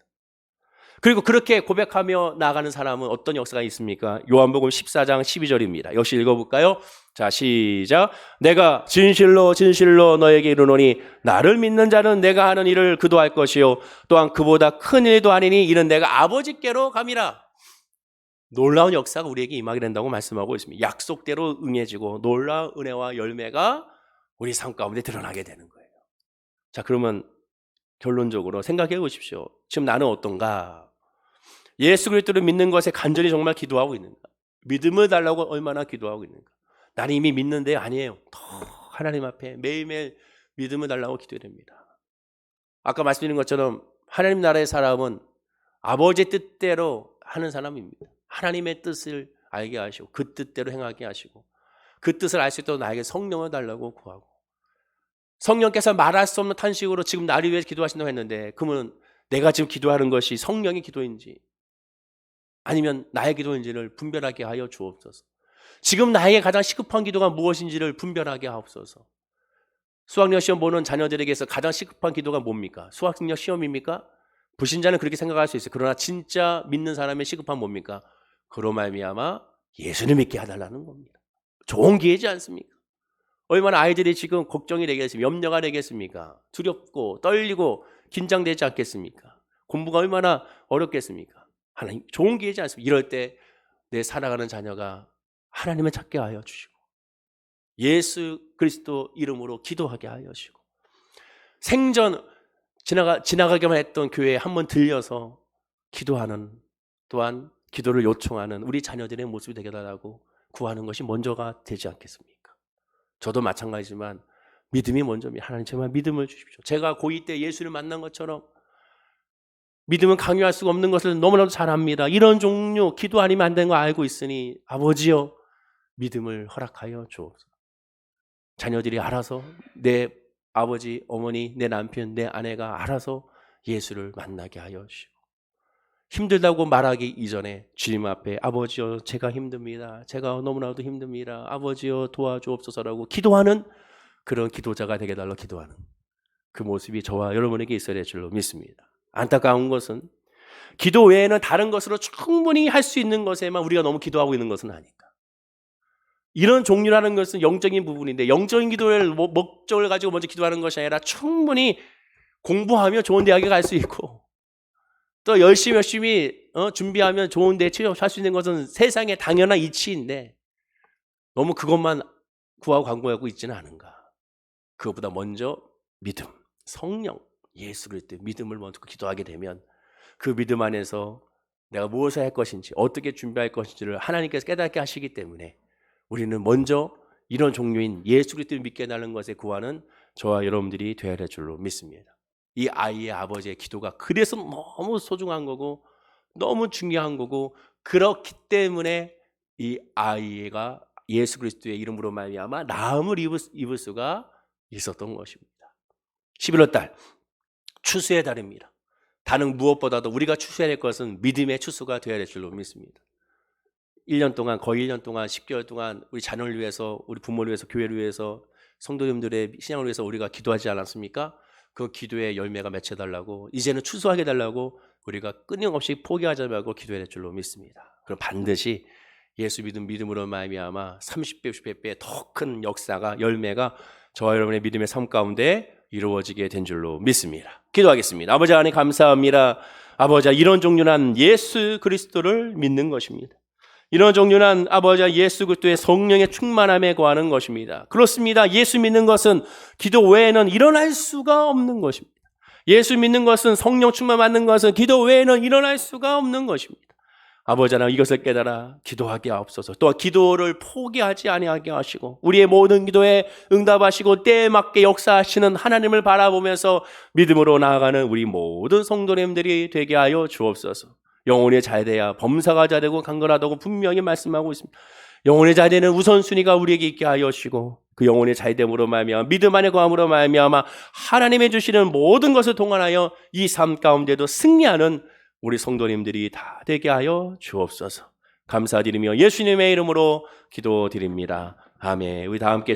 B: 그리고 그렇게 고백하며 나아가는 사람은 어떤 역사가 있습니까? 요한복음 14장 12절입니다. 역시 읽어볼까요? 자, 시작. 내가 진실로 진실로 너에게 이르노니 나를 믿는 자는 내가 하는 일을 그도 할 것이요 또한 그보다 큰 일도 아니니 이는 내가 아버지께로 감이라. 놀라운 역사가 우리에게 임하게 된다고 말씀하고 있습니다. 약속대로 응해지고 놀라운 은혜와 열매가 우리 삶 가운데 드러나게 되는 거예요. 자, 그러면 결론적으로 생각해 보십시오. 지금 나는 어떤가? 예수 그리스도를 믿는 것에 간절히 정말 기도하고 있는가? 믿음을 달라고 얼마나 기도하고 있는가? 나는 이미 믿는데 아니에요. 더 하나님 앞에 매일매일 믿음을 달라고 기도해야 됩니다. 아까 말씀드린 것처럼 하나님 나라의 사람은 아버지의 뜻대로 하는 사람입니다. 하나님의 뜻을 알게 하시고 그 뜻대로 행하게 하시고 그 뜻을 알 수 있도록 나에게 성령을 달라고 구하고 성령께서 말할 수 없는 탄식으로 지금 나를 위해 기도하신다고 했는데 그러면 내가 지금 기도하는 것이 성령의 기도인지 아니면 나의 기도인지를 분별하게 하여 주옵소서. 지금 나에게 가장 시급한 기도가 무엇인지를 분별하게 하옵소서. 수학력 시험 보는 자녀들에게서 가장 시급한 기도가 뭡니까? 수학력 시험입니까? 불신자는 그렇게 생각할 수 있어요. 그러나 진짜 믿는 사람의 시급한 뭡니까? 그로 말미암아 예수를 믿게 해달라는 겁니다. 좋은 기회지 않습니까? 얼마나 아이들이 지금 걱정이 되겠습니까? 염려가 되겠습니까? 두렵고 떨리고 긴장되지 않겠습니까? 공부가 얼마나 어렵겠습니까? 하나님 좋은 기회지 않습니까? 이럴 때 내 살아가는 자녀가 하나님을 찾게 하여 주시고 예수 그리스도 이름으로 기도하게 하여 주시고 생전 지나가기만 했던 교회에 한번 들려서 기도하는 또한 기도를 요청하는 우리 자녀들의 모습이 되게 달라고 구하는 것이 먼저가 되지 않겠습니까? 저도 마찬가지지만 믿음이 먼저입니다. 하나님 정말 믿음을 주십시오. 제가 고2 때 예수를 만난 것처럼 믿음은 강요할 수가 없는 것을 너무나도 잘 압니다. 이런 종류 기도 아니면 안 되는 거 알고 있으니 아버지여 믿음을 허락하여 주옵소서. 자녀들이 알아서 내 아버지, 어머니, 내 남편, 내 아내가 알아서 예수를 만나게 하여 주시고 힘들다고 말하기 이전에 주님 앞에 아버지여 제가 힘듭니다. 제가 너무나도 힘듭니다. 아버지여 도와주옵소서라고 기도하는 그런 기도자가 되게 달라고 기도하는 그 모습이 저와 여러분에게 있어야 될 줄로 믿습니다. 안타까운 것은 기도 외에는 다른 것으로 충분히 할 수 있는 것에만 우리가 너무 기도하고 있는 것은 아닐까. 이런 종류라는 것은 영적인 부분인데 영적인 기도를 목적을 가지고 먼저 기도하는 것이 아니라 충분히 공부하며 좋은 대학에 갈 수 있고 또 열심히 준비하면 좋은 데 취업할 수 있는 것은 세상의 당연한 이치인데 너무 그것만 구하고 간구하고 있지는 않은가. 그것보다 먼저 믿음, 성령, 예수 그리스도의 믿음을 먼저 기도하게 되면 그 믿음 안에서 내가 무엇을 할 것인지 어떻게 준비할 것인지를 하나님께서 깨닫게 하시기 때문에 우리는 먼저 이런 종류인 예수 그리스도를 믿게 해달라는 것에 구하는 저와 여러분들이 되어야 될 줄로 믿습니다. 이 아이의 아버지의 기도가 그래서 너무 소중한 거고 너무 중요한 거고 그렇기 때문에 이 아이가 예수 그리스도의 이름으로 말미암아 나음을 입을 수가 있었던 것입니다. 11월 달 추수의 달입니다. 다른 무엇보다도 우리가 추수해야 될 것은 믿음의 추수가 되어야 될 줄로 믿습니다. 1년 동안 거의 1년 동안 10개월 동안 우리 자녀를 위해서 우리 부모를 위해서 교회를 위해서 성도님들의 신앙을 위해서 우리가 기도하지 않았습니까? 그 기도의 열매가 맺혀달라고 이제는 추수하게 달라고 우리가 끊임없이 포기하지 말고 기도해야 될 줄로 믿습니다. 그럼 반드시 예수 믿음으로 말미암아 30배, 60배 더 큰 역사가 열매가 저와 여러분의 믿음의 삶 가운데 이루어지게 된 줄로 믿습니다. 기도하겠습니다. 아버지 하나님 감사합니다. 아버지 이런 종류는 예수 그리스도를 믿는 것입니다. 이런 종류는 아버지 예수 그리스도의 성령의 충만함에 거하는 것입니다. 그렇습니다. 예수 믿는 것은 기도 외에는 일어날 수가 없는 것입니다. 예수 믿는 것은 성령 충만 받는 것은 기도 외에는 일어날 수가 없는 것입니다. 아버지 하나님 이것을 깨달아 기도하게 하옵소서. 또 기도를 포기하지 아니하게 하시고 우리의 모든 기도에 응답하시고 때에 맞게 역사하시는 하나님을 바라보면서 믿음으로 나아가는 우리 모든 성도님들이 되게 하여 주옵소서. 영혼이 잘돼야 범사가 잘되고 강건하다고 분명히 말씀하고 있습니다. 영혼이 잘되는 우선순위가 우리에게 있게 하여 주시고 그 영혼이 잘됨으로 말미암아 믿음 안에 거함으로 말미암아 하나님의 주시는 모든 것을 동원하여 이 삶 가운데도 승리하는 우리 성도님들이 다 되게 하여 주옵소서. 감사드리며 예수님의 이름으로 기도드립니다. 아멘. 우리 다 함께